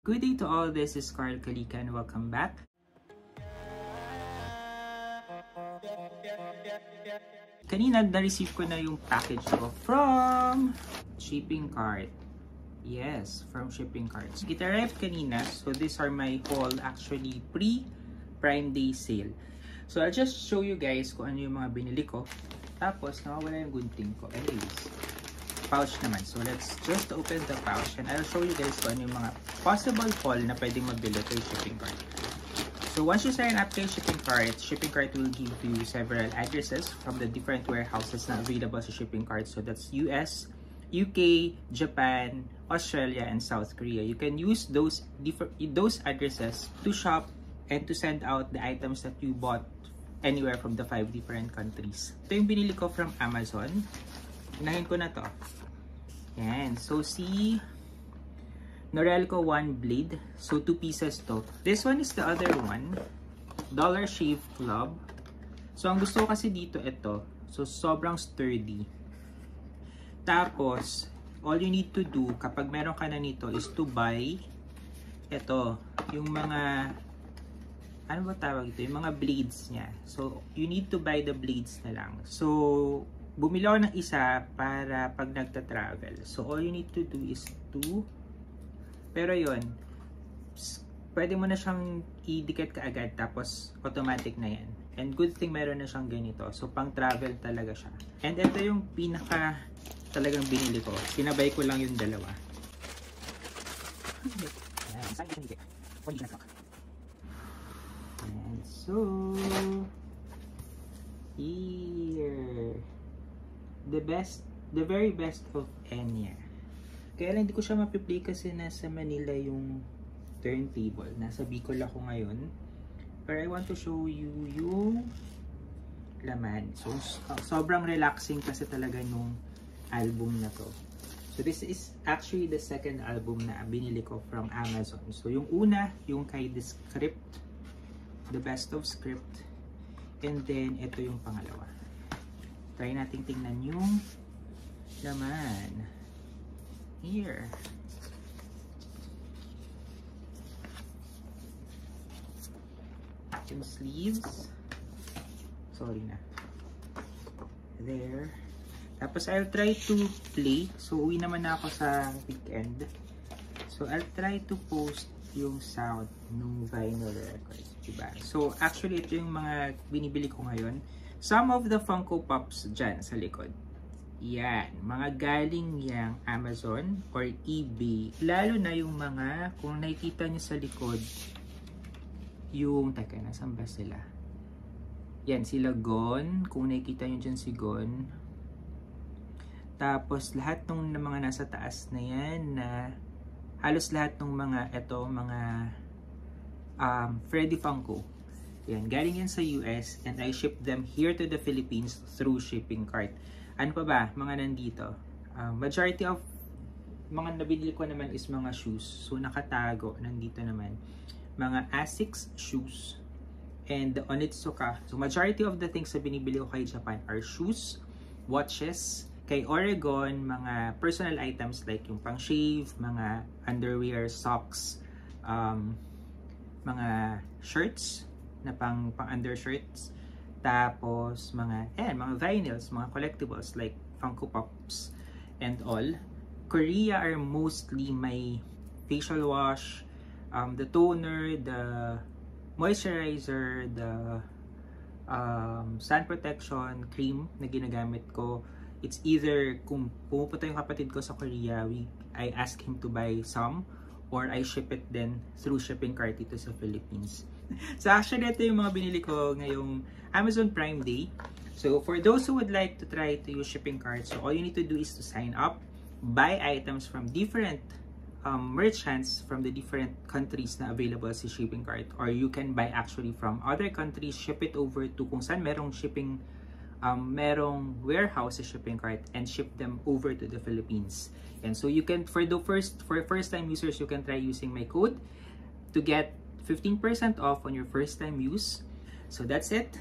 Good day to all, this is Carl Kalika and welcome back. Kanina na-receive ko na yung package ko from Shipping Cart. Yes, from Shipping Cart. It arrived kanina, so these are my haul, actually pre-Prime Day sale. So I'll just show you guys kung ano yung mga binili ko. Tapos nawawala yung gunting ko. Anyways, pouch naman. So let's just open the pouch and I'll show you guys kung ano yung mga possible haul na pwedeng mabili kay Shipping Cart. So once you sign up kay Shipping Cart will give you several addresses from the different warehouses na available sa Shipping Cart. So that's US, UK, Japan, Australia, and South Korea. You can use those addresses to shop and to send out the items that you bought anywhere from the 5 different countries. Ito yung binili ko from Amazon. Unahin ko na to. Yan. So, si Norelco 1 blade. So, 2 pieces to. This one is the other one. Dollar Shave Club. So, ang gusto ko kasi dito, ito. So, sobrang sturdy. Tapos, all you need to do kapag meron ka na nito is to buy ito. Yung mga ano ba tawag ito? Yung mga blades niya. So, you need to buy the blades na lang. So, bumili ako ng isa para pag nagta-travel. So, all you need to do is to pero yun, pwede mo na siyang idikit kaagad tapos automatic na yan. And good thing meron na siyang ganito. So, pang travel talaga siya. And ito yung pinaka talagang binili ko. Sinabay ko lang yung dalawa. And so, here, the very best of Enya. Kaya lang hindi ko siya mapiplay kasi nasa Manila yung turntable. Nasa Bicol ako ngayon. But I want to show you yung laman. So, sobrang relaxing kasi talaga nung album na to. So, this is actually the second album na binili ko from Amazon. So, yung una, yung kay The Script. The Best of Script. And then, ito yung pangalawa. Try nating tingnan yung laman. Here. Yung sleeves. Sorry na. There. Tapos, I'll try to play. So, uwi naman na ako sa weekend. So, I'll try to post yung sound ng vinyl records. Diba? So, actually, ito yung mga binibili ko ngayon. Some of the Funko Pops dyan sa likod. Yan. Mga galing yang Amazon or eBay. Lalo na yung mga, kung nakikita nyo sa likod, yung, teka, nasan ba sila? Yan, sila Gon. Kung nakikita nyo dyan si Gon. Tapos, lahat ng mga nasa taas na yan, na halos lahat ng mga, mga Freddy Funko. Yan, galing yan sa US and I ship them here to the Philippines through Shipping Cart. Ano pa ba? Mga nandito. Majority of mga nabili ko naman is mga shoes. So, nakatago. Nandito naman. Mga Asics shoes. And Onitsuka. So, majority of the things na binibili ko kay Japan are shoes, watches. Kay Oregon, mga personal items like yung pang-shave, mga underwear, socks, mga shirts na pang undershirts. Tapos, mga vinyls, mga collectibles like Funko Pops and all. Korea are mostly my facial wash, the toner, the moisturizer, the sun protection cream na ginagamit ko. It's either, kung pumupunta yung kapatid ko sa Korea, I ask him to buy some or I ship it then through Shipping Cart dito sa Philippines. So actually, ito yung mga binili ko ngayong Amazon Prime Day. So for those who would like to try to use Shipping Cart, so all you need to do is to sign up, buy items from different merchants from the different countries na available sa Shipping Cart, or you can buy actually from other countries, ship it over to kung saan merong shipping, merong warehouse sa Shipping Cart and ship them over to the Philippines. And so you can, for first time users, you can try using my code to get 15% off on your first time use. So that's it.